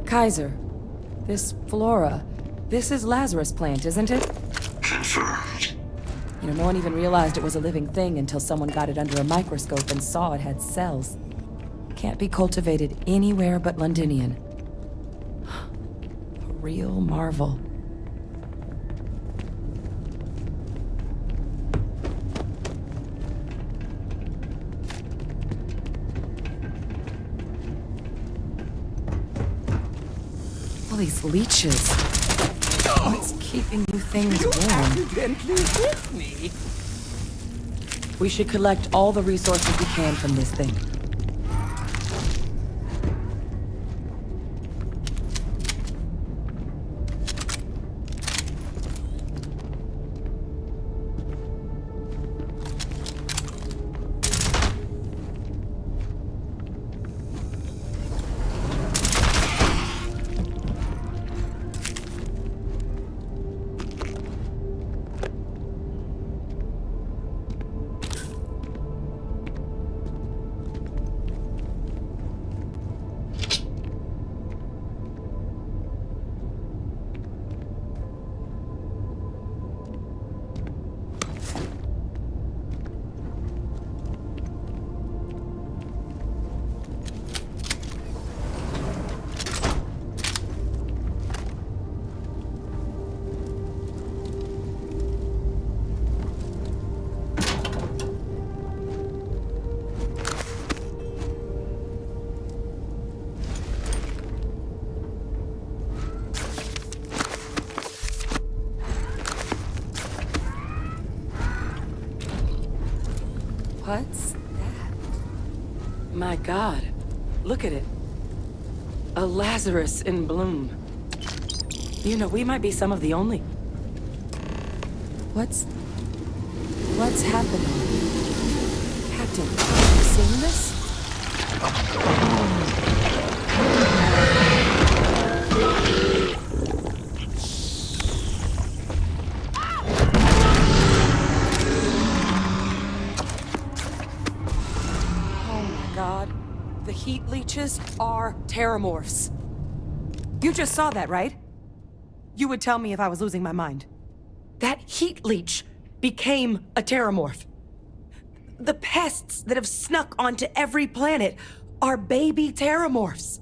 Kaiser, this flora, this is Lazarus plant, isn't it? Confirmed. You know, no one even realized it was a living thing until someone got it under a microscope and saw it had cells. Can't be cultivated anywhere but Londinian. A real marvel. All these leeches. What's keeping you things warm? Accidentally hit me. We should collect all the resources we can from this thing. What's that? My God, look at it. A Lazarus in bloom. You know, we might be some of the only... What's happening? Captain, have you seen this? The heat leeches are terramorphs. You just saw that, right? You would tell me if I was losing my mind. That heat leech became a terramorph. The pests that have snuck onto every planet are baby terramorphs.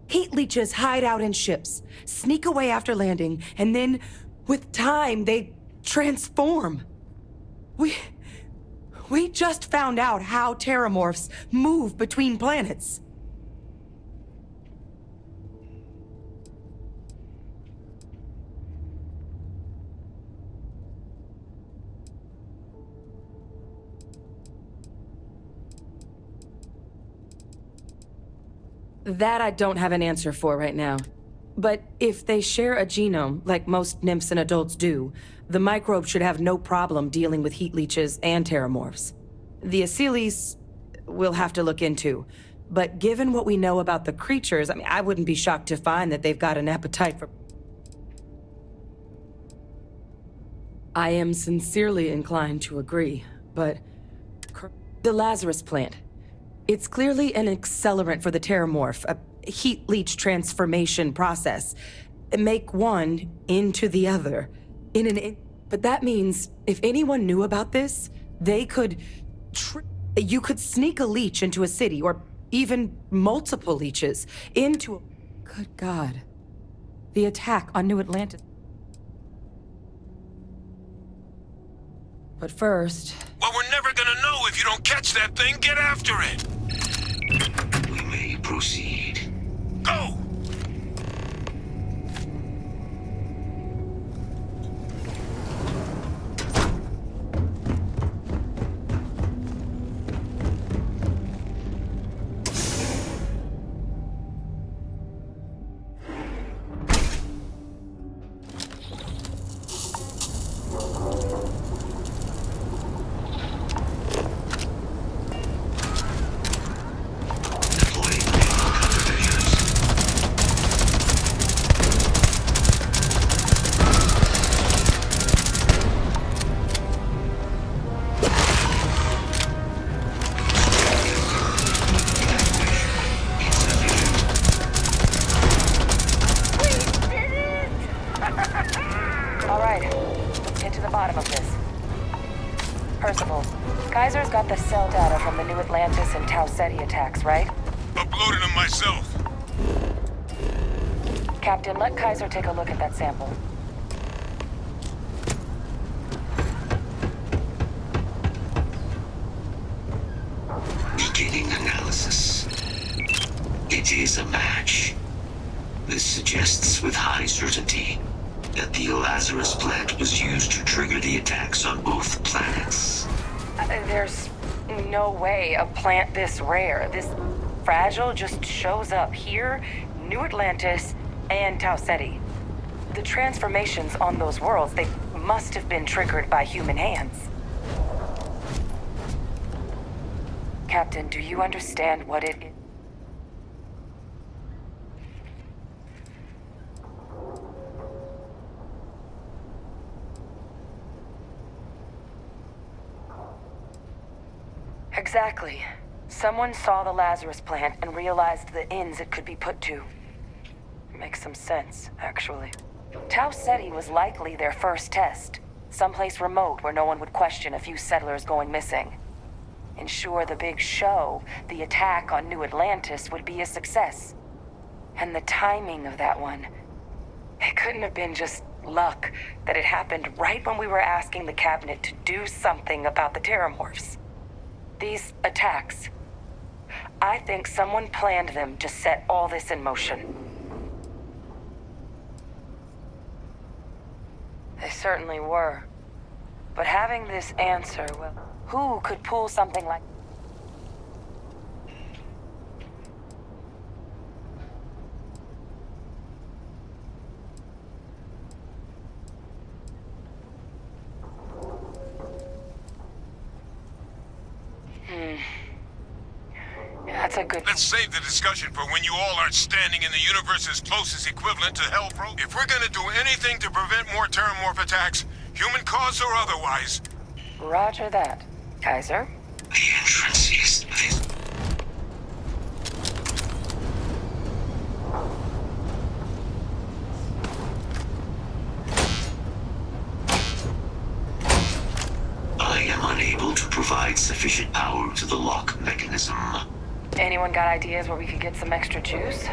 Heat leeches hide out in ships, sneak away after landing, and then, with time, they transform. We just found out how terramorphs move between planets. That I don't have an answer for right now. But if they share a genome, like most nymphs and adults do, the microbe should have no problem dealing with heat leeches and terramorphs. The Aciles we'll have to look into. But given what we know about the creatures, I mean, I wouldn't be shocked to find that they've got an appetite for... I am sincerely inclined to agree, but... The Lazarus plant. It's clearly an accelerant for the terramorph, a heat leech transformation process. Make one into the other. But that means if anyone knew about this, they could... You could sneak a leech into a city, or even multiple leeches, into... Good God. The attack on New Atlantis. But first... Well, we're never gonna know if you don't catch that thing. Get after it! We may proceed. Go! Percival, Kaiser's got the cell data from the New Atlantis and Tau Ceti attacks, right? Uploaded them myself. Captain, let Kaiser take a look at that sample. Beginning analysis. It is a match. This suggests with high certainty that the Lazarus plant was used to trigger the attacks on both planets. There's no way a plant this rare, this fragile, just shows up here, New Atlantis, and Tau Ceti. The transformations on those worlds, they must have been triggered by human hands. Captain, do you understand what it is? Exactly. Someone saw the Lazarus plant and realized the ends it could be put to. Makes some sense, actually. Tau Ceti was likely their first test. Someplace remote where no one would question a few settlers going missing. Ensure the big show, the attack on New Atlantis, would be a success. And the timing of that one, it couldn't have been just luck that it happened right when we were asking the cabinet to do something about the terramorphs. These attacks, I think someone planned them to set all this in motion. They certainly were. But having this answer, well, who could pull something like... That's a good... Let's save the discussion for when you all aren't standing in the universe's closest equivalent to Hell, bro. If we're gonna do anything to prevent more Terramorph attacks, human cause or otherwise... Roger that. Kaiser? The entrance is this. I am unable to provide sufficient power to the lock mechanism. Anyone got ideas where we could get some extra juice?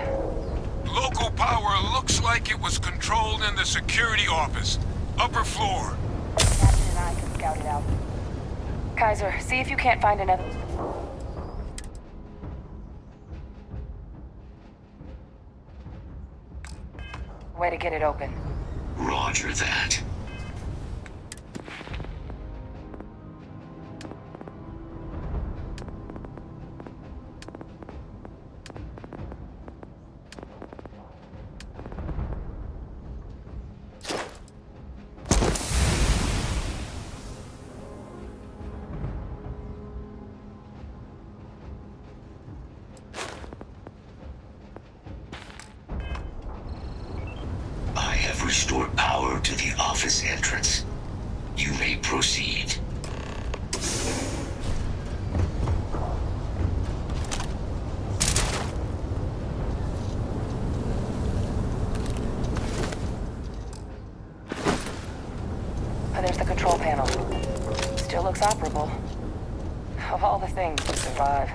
Local power looks like it was controlled in the security office. Upper floor. Captain and I can scout it out. Kaiser, see if you can't find another... way to get it open. Roger that. I have restored power to the office entrance. You may proceed. Oh, there's the control panel. Still looks operable. Of all the things to survive.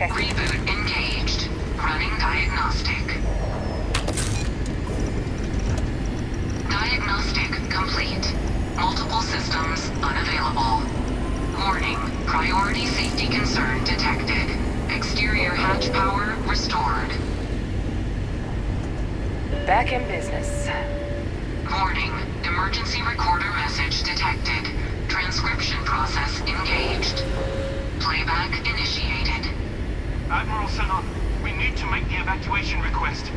like I... Reboot engaged. Running diagnostic. Diagnostic complete. Multiple systems unavailable. Warning, priority safety concern detected. Exterior hatch power restored. Back in business. Warning, emergency recorder message detected. Transcription process engaged. Playback initiated. Admiral Sanon, we need to make the evacuation request.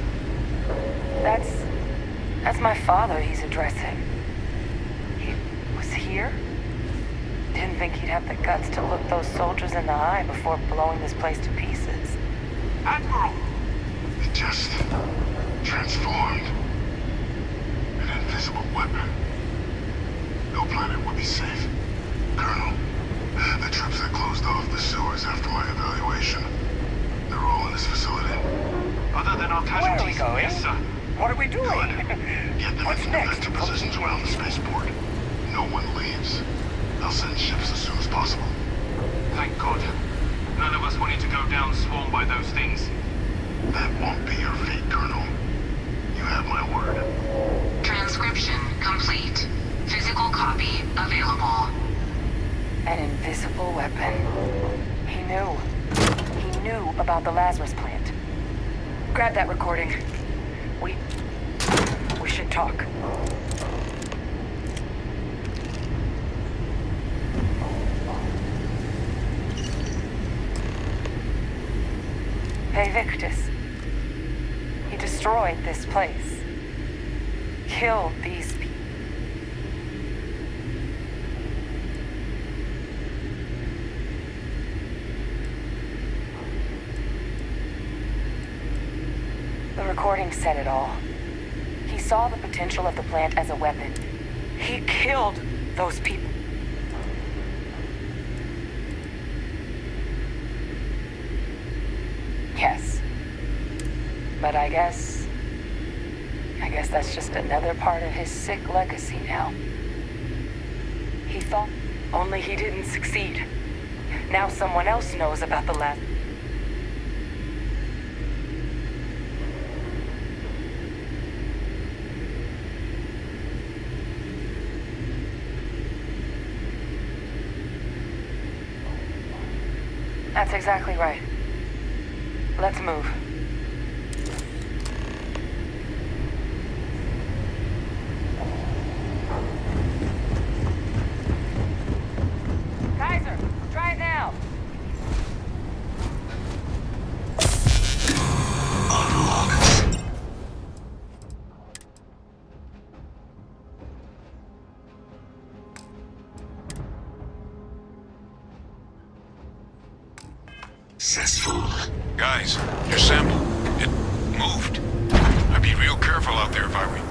That's my father he's addressing. He was here? Didn't think he'd have the guts to look those soldiers in the eye before blowing this place to pieces. Admiral! It just transformed. An invisible weapon. No planet would be safe. Colonel, the troops that closed off the sewers after my evaluation, they're all in this facility. Other than our Where are we casualties, going? yes, sir. What are we doing? Get them What's in next? effective positions around the spaceport. No one leaves. I'll send ships as soon as possible. Thank God. None of us wanted to go down swarmed by those things. That won't be your fate, Colonel. You have my word. Transcription complete. Physical copy available. An invisible weapon. He knew. He knew about the Lazarus plant. Grab that recording. We should talk. Hey, Victus. He destroyed this place. Killed these people. The recording said it all. He saw the potential of the plant as a weapon. He killed those people. Yes. But I guess that's just another part of his sick legacy now. He thought only he didn't succeed. Now someone else knows about the last. That's exactly right. Let's move. Kaiser, try it now. Unlocked. Successful. Guys, your sample, it moved. I'd be real careful out there if I were you.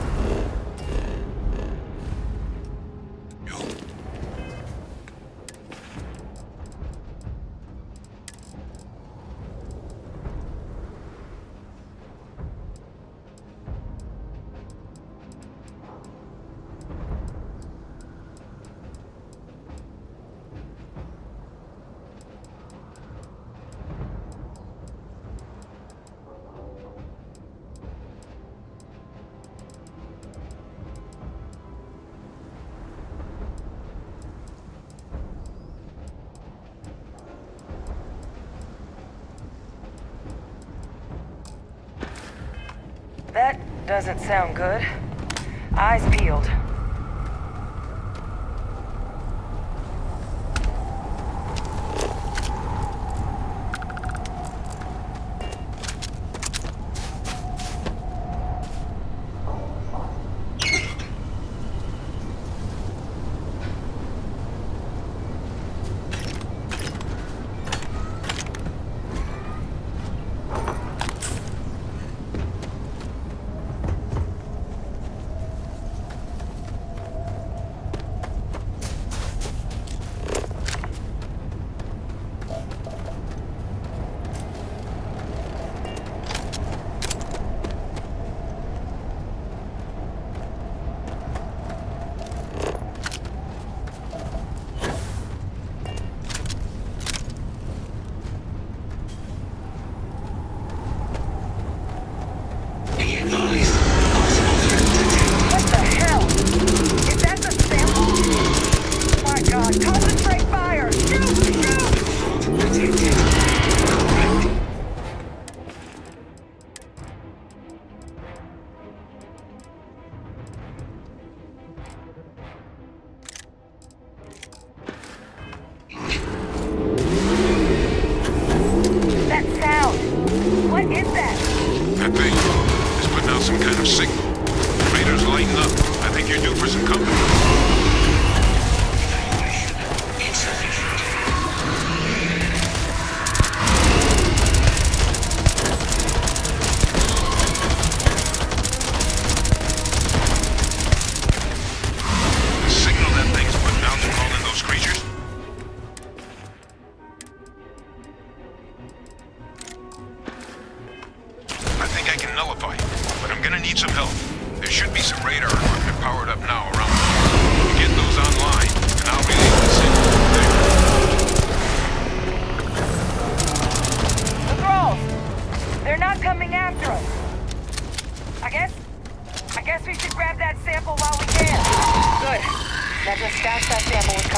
That doesn't sound good. Eyes peeled.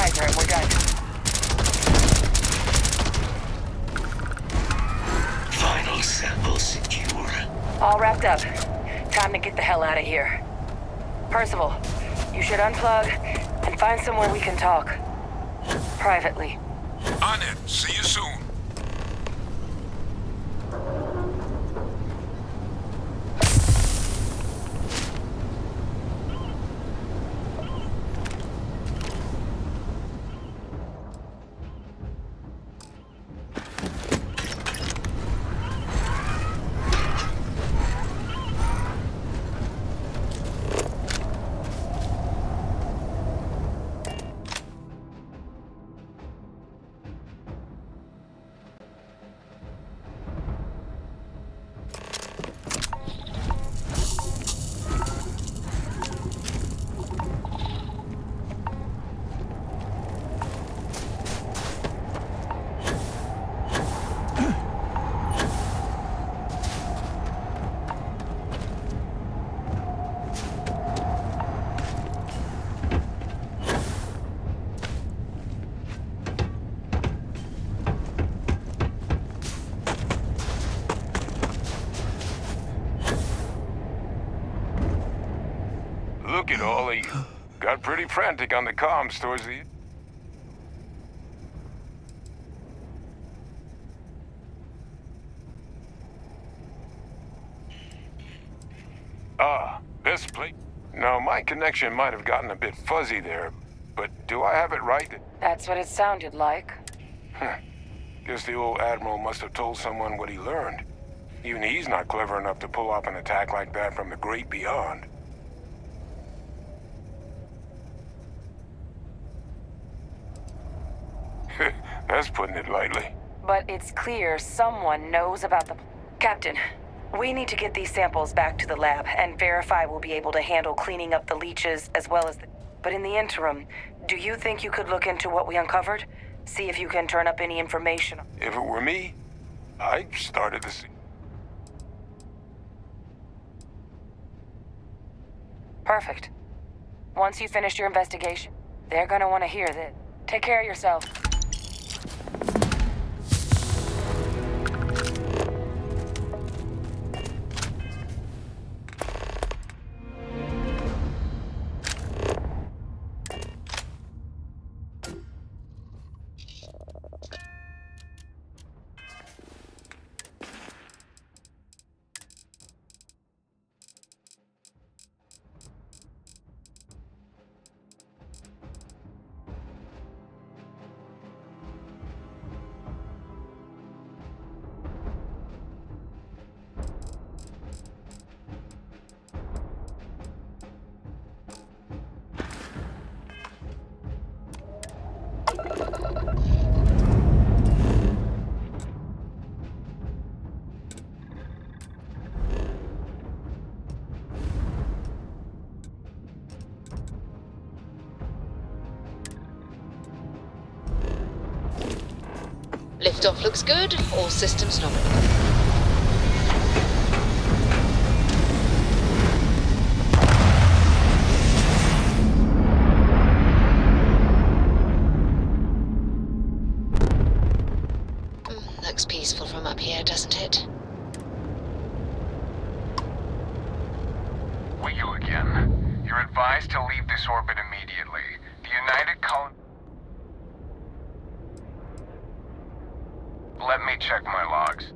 Kaiser and we're done. Final sample secure. All wrapped up. Time to get the hell out of here. Percival, you should unplug and find somewhere we can talk. Privately. On it. See you soon. Look at Ollie. Got pretty frantic on the comms towards the... This place... No, my connection might have gotten a bit fuzzy there, but do I have it right? That's what it sounded like. Guess the old Admiral must have told someone what he learned. Even he's not clever enough to pull off an attack like that from the great beyond. That's putting it lightly. But it's clear someone knows about the... Captain, we need to get these samples back to the lab and verify we'll be able to handle cleaning up the leeches as well as the... But in the interim, do you think you could look into what we uncovered? See if you can turn up any information. If it were me, I'd started the scene. Perfect. Once you finish your investigation, they're gonna want to hear this. Take care of yourself. Liftoff looks good. All systems nominal. Looks peaceful from up here, doesn't it? You again. You're advised to leave this orbit immediately. The United Colony... Let me check my logs.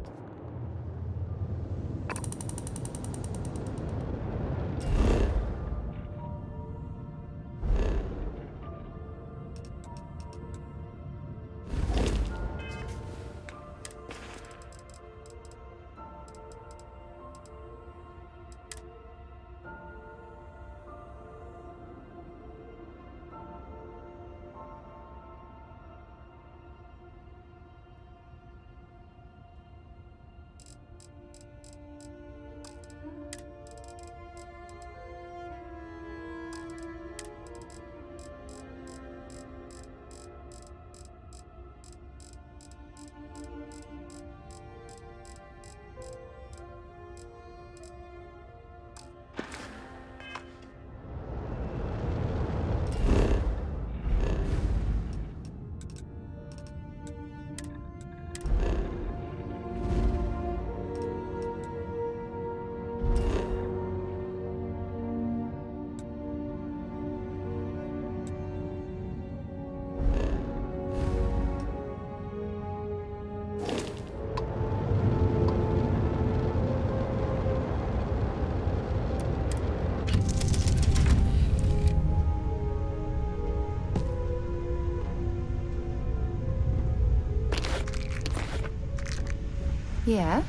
Yeah?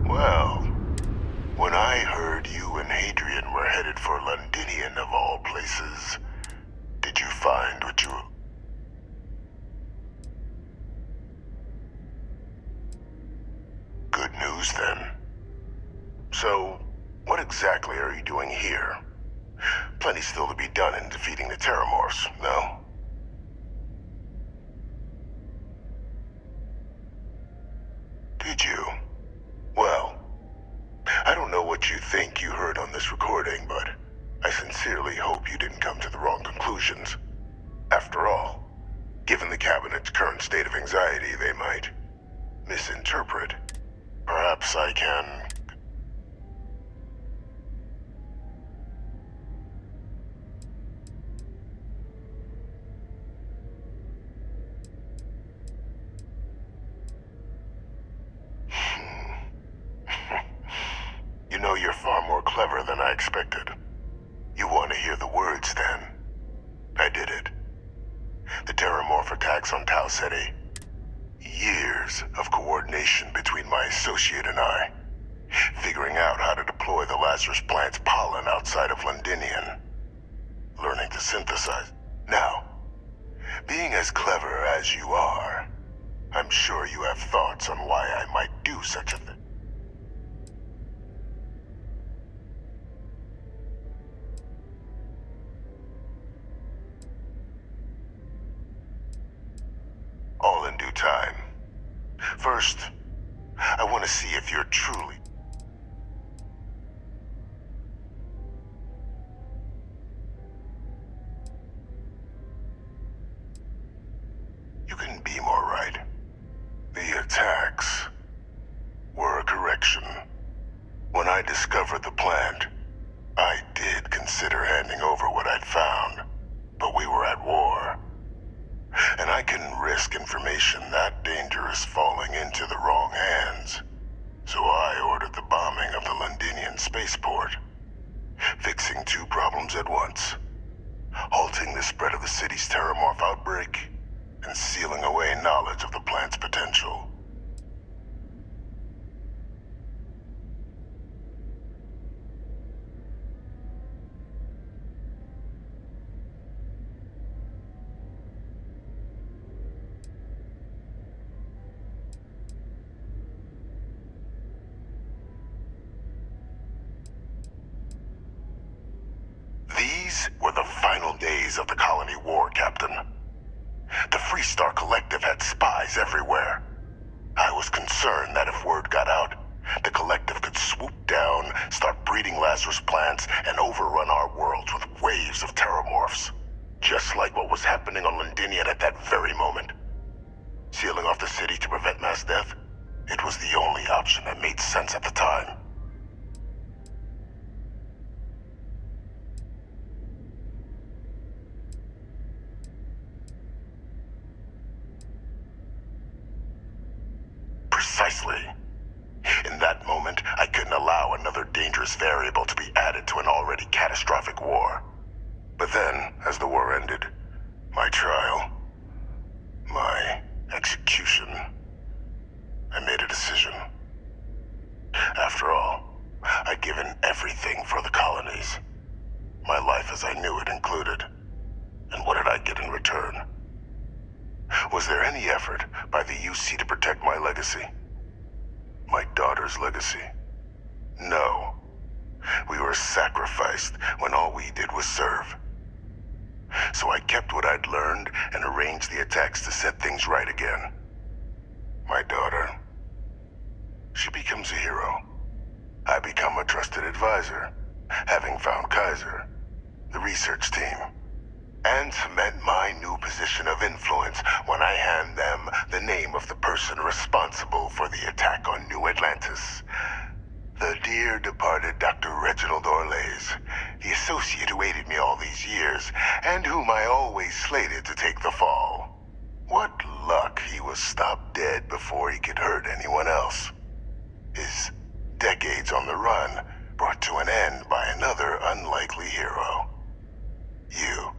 Well, when I heard you and Hadrian were headed for Londinian of all places, did you find what you... Good news, then. So, what exactly are you doing here? Plenty still to be done in defeating the Terramorphs, no? Did you? Well, I don't know what you think you heard on this recording, but I sincerely hope you didn't come to the wrong conclusions. After all, given the Cabinet's current state of anxiety, they might misinterpret. Perhaps I can... You know, you're far more clever than I expected. You want to hear the words, then? I did it. The Terramorph attacks on Tau Ceti. Years of coordination between my associate and I. Figuring out how to deploy the Lazarus plant's pollen outside of Londinian. Learning to synthesize. Now, being as clever as you are, I'm sure you have thoughts on why I might do such a thing. if you're truly... You couldn't be more right. The attacks were a correction. When I discovered the plant, I did consider handing over what I'd found, but we were at war. And I couldn't risk information that dangerous falling into the wrong hands. So I ordered the bombing of the Londinian spaceport, fixing two problems at once. Halting the spread of the city's terramorph outbreak, and sealing away knowledge of the plant's potential. These were the final days of the colony war, Captain. The Freestar Collective had spies everywhere. I was concerned that if word got out, the Collective could swoop down, start breeding Lazarus plants, and overrun our worlds with waves of terramorphs. Just like what was happening on Londinian at that very moment. Sealing off the city to prevent mass death? It was the only option that made sense at the time. Precisely. In that moment, I couldn't allow another dangerous variable to be added to an already catastrophic war. But then, as the war ended, my trial, my execution, I made a decision. After all, I'd given everything for the colonies. My life as I knew it included. And what did I get in return? Was there any effort by the UC to protect my legacy? My daughter's legacy? No. We were sacrificed when all we did was serve. So I kept what I'd learned and arranged the attacks to set things right again. My daughter, she becomes a hero. I become a trusted advisor, having found Kaiser, the research team, and cement my new position of influence when I hand them the name of the person responsible for the attack on New Atlantis. The dear departed Dr. Reginald Orlays, the associate who aided me all these years, and whom I always slated to take the fall. What luck he was stopped dead before he could hurt anyone else. His decades on the run brought to an end by another unlikely hero. You.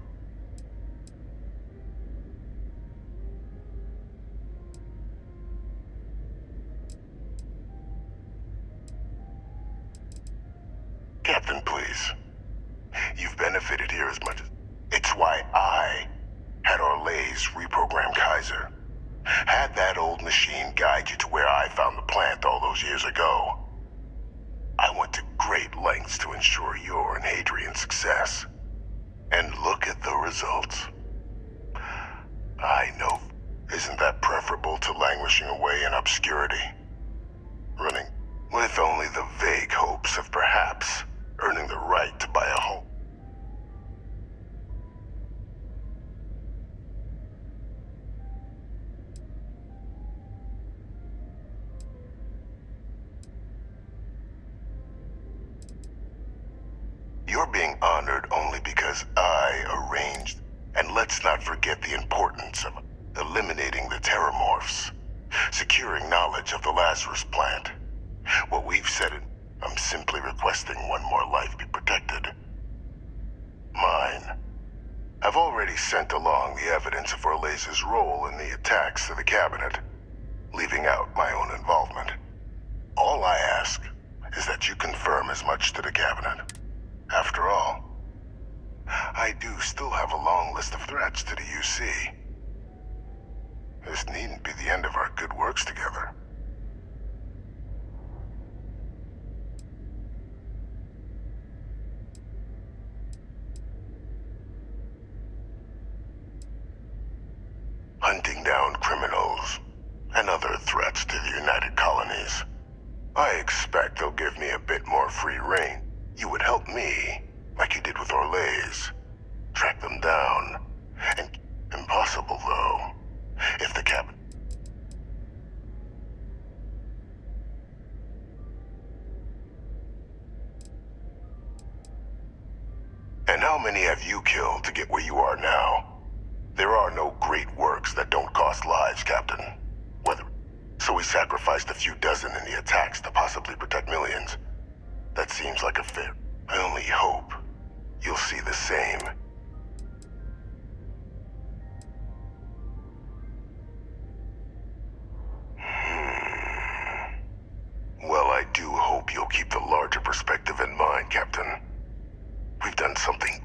Captain, please. You've benefited here as much as... It's why I had Orlays reprogram Kaiser. Had that old machine guide you to where I found the plant all those years ago. I went to great lengths to ensure your and Hadrian's success. And look at the results. I know. Isn't that preferable to languishing away in obscurity? Running with only the vague hopes of perhaps earning the right to buy a home. You're being honored only because I arranged. And let's not forget the importance of eliminating the terramorphs, securing knowledge of the Lazarus plant. What we've said, I'm simply requesting one more life be protected. Mine. I've already sent along the evidence of Orlays' role in the attacks to the cabinet, leaving out my own involvement. All I ask is that you confirm as much to the cabinet. After all, I do still have a long list of threats to the UC. This needn't be the end of our good works together. Hunting down criminals and other threats to the United Colonies. I expect they'll give me a bit more free rein. You would help me, like you did with Orlays. Track them down. And impossible, though. If the captain... And how many have you killed to get where you are now? There are no great works that don't cost lives, Captain. Whether... So we sacrificed a few dozen in the attacks to possibly protect millions. That seems like a fair... I only hope you'll see the same. Well, I do hope you'll keep the larger perspective in mind, Captain. We've done something...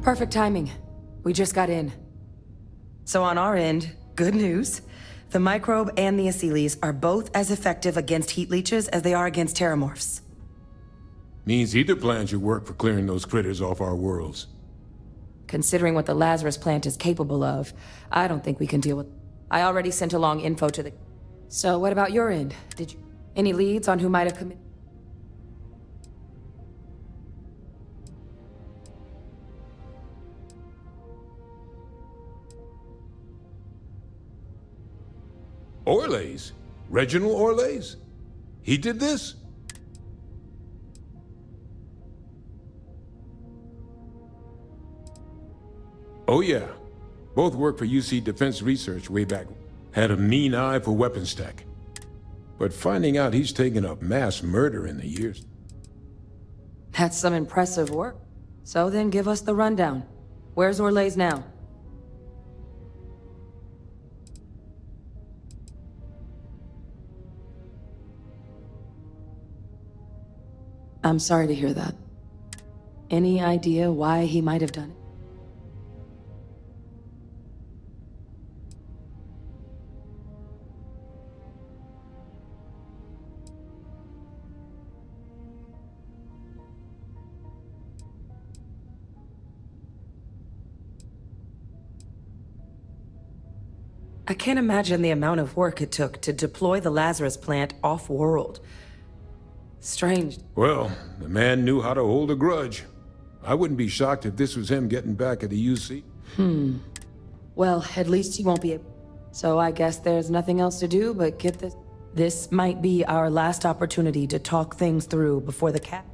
Perfect timing. We just got in. So on our end, good news. The microbe and the Asylees are both as effective against heat leeches as they are against terramorphs. Means either plan should work for clearing those critters off our worlds. Considering what the Lazarus plant is capable of, I don't think we can deal with... I already sent along info to the... So what about your end? Did you... Any leads on who might have committed... Orlays? Reginald Orlays? He did this? Oh yeah. Both worked for UC Defense Research way back. Had a mean eye for weapons tech. But finding out he's taken up mass murder in the years... That's some impressive work. So then give us the rundown. Where's Orlays now? I'm sorry to hear that. Any idea why he might have done it? I can't imagine the amount of work it took to deploy the Lazarus plant off-world. Strange. Well, the man knew how to hold a grudge. I wouldn't be shocked if this was him getting back at the UC. Well, at least he won't be able... So I guess there's nothing else to do but get this... This might be our last opportunity to talk things through before the cat...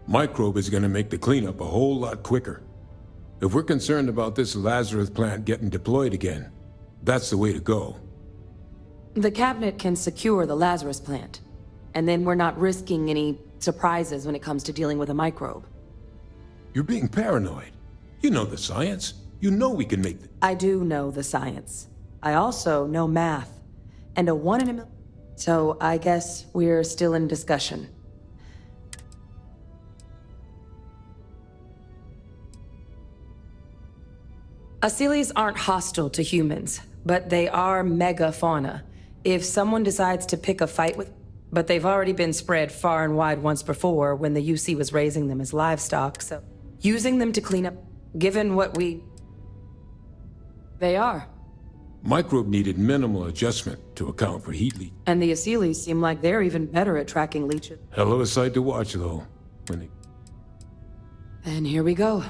Microbe is gonna make the cleanup a whole lot quicker. If we're concerned about this Lazarus plant getting deployed again, that's the way to go. The cabinet can secure the Lazarus plant, and then we're not risking any surprises when it comes to dealing with a microbe. You're being paranoid. You know the science. You know we can make the... I do know the science. I also know math, and a 1 in a million. So I guess we're still in discussion. Asylees aren't hostile to humans, but they are megafauna. If someone decides to pick a fight with... But they've already been spread far and wide once before when the UC was raising them as livestock, so... Using them to clean up... Given what we... They are. Microbe needed minimal adjustment to account for heat leak. And the Asylees seem like they're even better at tracking leeches. Hell of a sight to watch, though, when they... And here we go.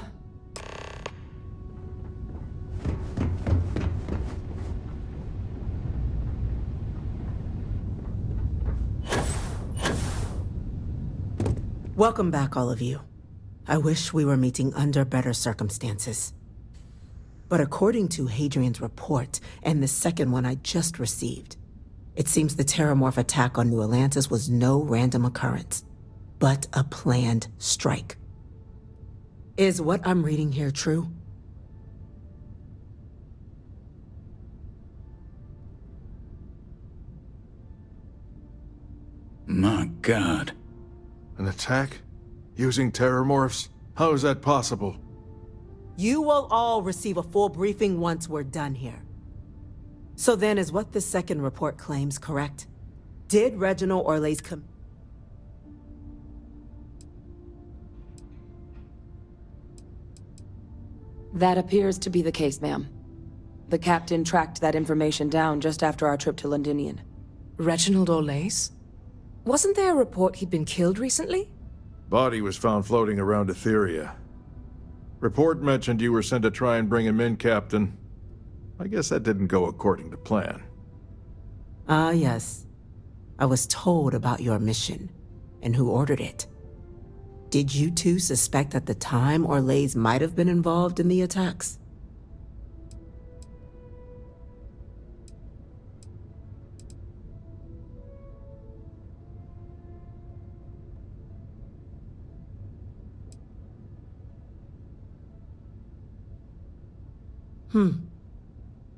Welcome back, all of you. I wish we were meeting under better circumstances. But according to Hadrian's report, and the second one I just received, it seems the Terramorph attack on New Atlantis was no random occurrence, but a planned strike. Is what I'm reading here true? My God. An attack? Using terramorphs? How is that possible? You will all receive a full briefing once we're done here. So then, is what the second report claims correct? Did Reginald Orlais That appears to be the case, ma'am. The captain tracked that information down just after our trip to Londinian. Reginald Orlais? Wasn't there a report he'd been killed recently? Body was found floating around Etheria. Report mentioned you were sent to try and bring him in, Captain. I guess that didn't go according to plan. Ah, yes. I was told about your mission, and who ordered it. Did you two suspect at the time Orlais might have been involved in the attacks?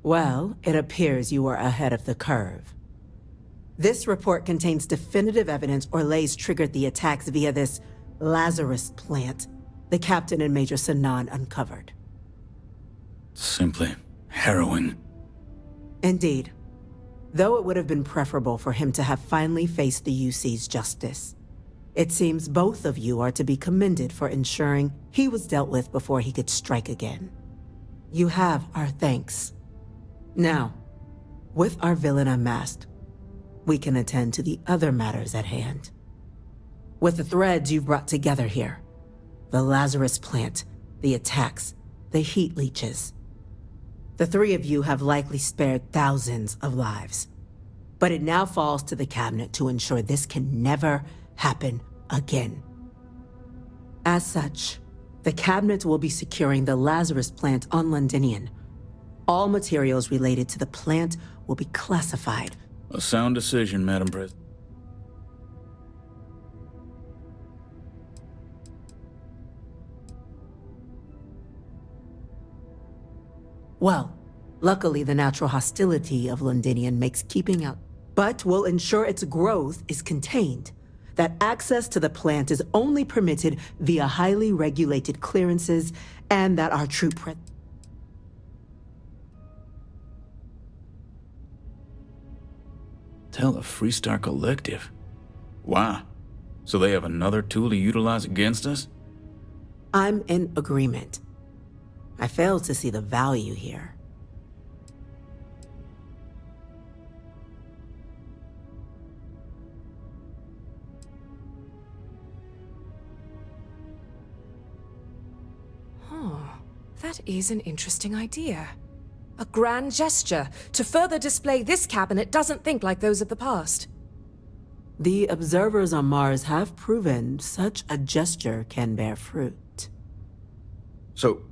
Well, it appears you were ahead of the curve. This report contains definitive evidence Orlais triggered the attacks via this Lazarus plant the captain and Major Sanan uncovered. Simply harrowing. Indeed. Though it would have been preferable for him to have finally faced the UC's justice. It seems both of you are to be commended for ensuring he was dealt with before he could strike again. You have our thanks. Now, with our villain unmasked, we can attend to the other matters at hand. With the threads you've brought together here, the Lazarus plant, the attacks, the heat leeches, the three of you have likely spared thousands of lives. But it now falls to the cabinet to ensure this can never happen again. As such, the cabinet will be securing the Lazarus plant on Londinian. All materials related to the plant will be classified. A sound decision, Madam President. Well, luckily the natural hostility of Londinian makes keeping out, but will ensure its growth is contained. That access to the plant is only permitted via highly regulated clearances, and that our true Tell the Freestar Collective. Wow. So they have another tool to utilize against us? I'm in agreement. I fail to see the value here. That is an interesting idea. A grand gesture to further display this cabinet doesn't think like those of the past. The observers on Mars have proven such a gesture can bear fruit. So,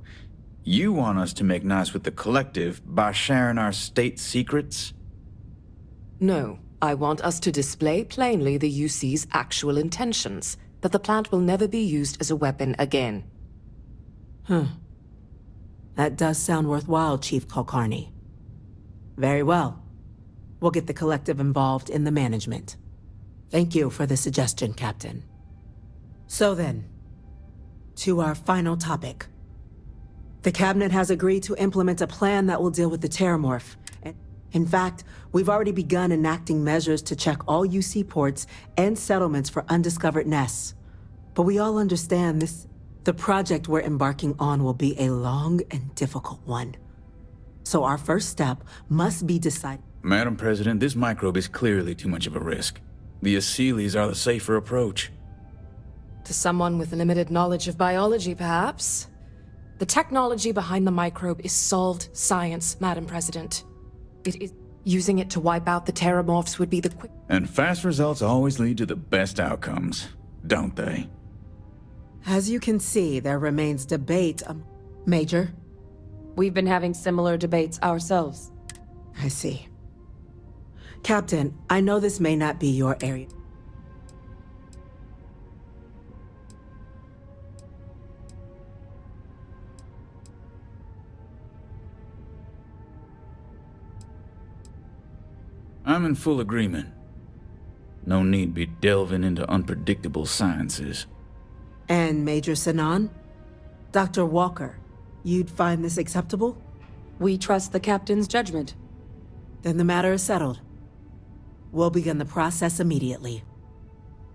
you want us to make nice with the Collective by sharing our state secrets? No, I want us to display plainly the UC's actual intentions, that the plant will never be used as a weapon again. That does sound worthwhile, Chief Kulkarni. Very well. We'll get the Collective involved in the management. Thank you for the suggestion, Captain. So then, to our final topic. The Cabinet has agreed to implement a plan that will deal with the Terramorph. In fact, we've already begun enacting measures to check all UC ports and settlements for undiscovered nests. But we all understand the project we're embarking on will be a long and difficult one. So our first step must be decide. Madam President, this microbe is clearly too much of a risk. The Aseles are the safer approach. To someone with limited knowledge of biology, perhaps. The technology behind the microbe is solved science, Madam President. It is using it to wipe out the Terramorphs would be the quick. And fast results always lead to the best outcomes, don't they? As you can see, there remains debate. Major? We've been having similar debates ourselves. I see. Captain, I know this may not be your area. I'm in full agreement. No need be delving into unpredictable sciences. And Major Sinan? Dr. Walker, you'd find this acceptable? We trust the captain's judgment. Then the matter is settled. We'll begin the process immediately.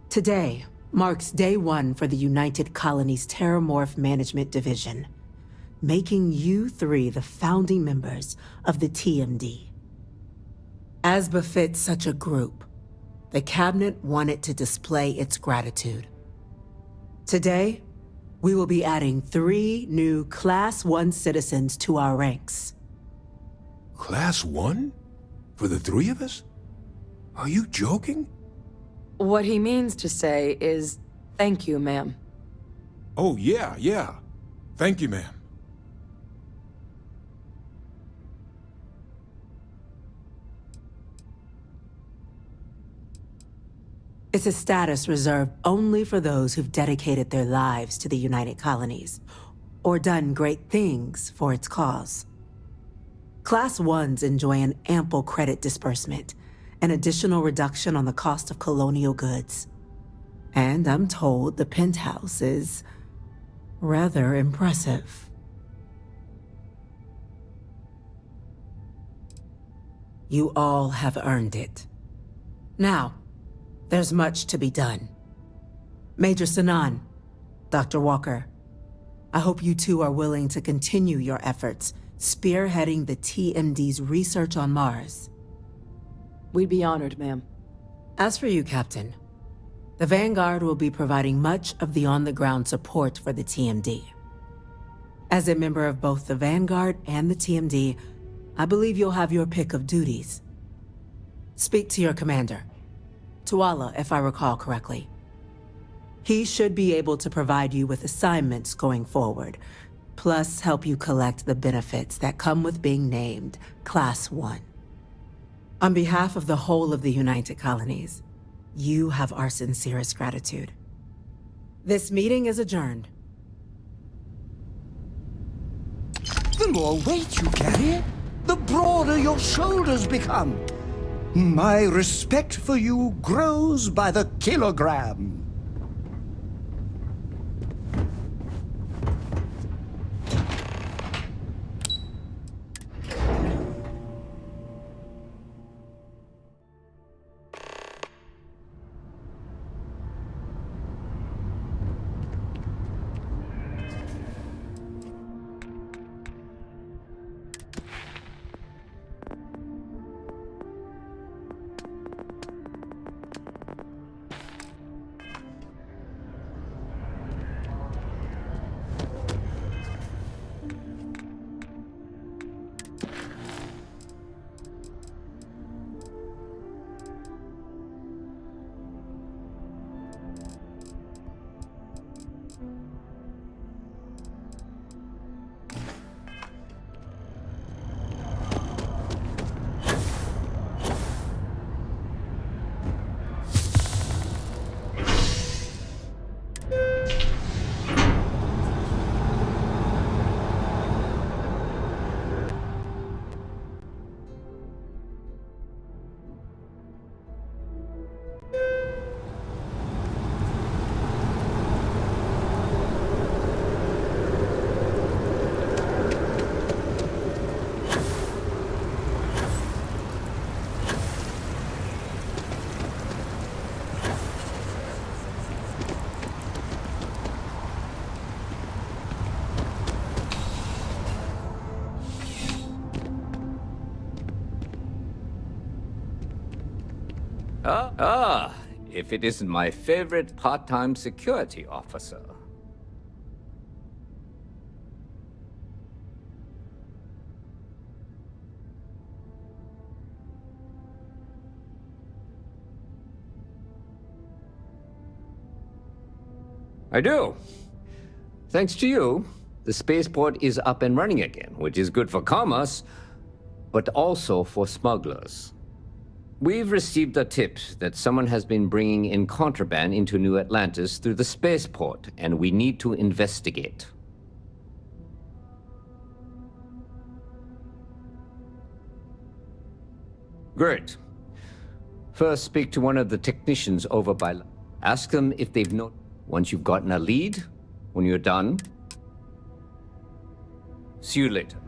Today marks day one for the United Colonies Terramorph Management Division, making you three the founding members of the TMD. As befits such a group, the Cabinet wanted to display its gratitude. Today, we will be adding 3 new Class 1 citizens to our ranks. Class 1? For the 3 of us? Are you joking? What he means to say is, thank you, ma'am. Oh, yeah. Thank you, ma'am. It's a status reserved only for those who've dedicated their lives to the United Colonies, or done great things for its cause. Class 1s enjoy an ample credit disbursement, an additional reduction on the cost of colonial goods. And I'm told the penthouse is rather impressive. You all have earned it. Now, there's much to be done. Major Sinan, Dr. Walker, I hope you two are willing to continue your efforts spearheading the TMD's research on Mars. We'd be honored, ma'am. As for you, Captain, the Vanguard will be providing much of the on-the-ground support for the TMD. As a member of both the Vanguard and the TMD, I believe you'll have your pick of duties. Speak to your commander, Tuala, if I recall correctly. He should be able to provide you with assignments going forward, plus help you collect the benefits that come with being named Class 1. On behalf of the whole of the United Colonies, you have our sincerest gratitude. This meeting is adjourned. The more weight you carry, the broader your shoulders become. My respect for you grows by the kilogram. If it isn't my favorite part-time security officer. I do. Thanks to you, the spaceport is up and running again, which is good for commerce, but also for smugglers. We've received a tip that someone has been bringing in contraband into New Atlantis through the spaceport, and we need to investigate. Great. First, speak to one of the technicians over by... Ask them if they've not... Once you've gotten a lead, when you're done, see you later.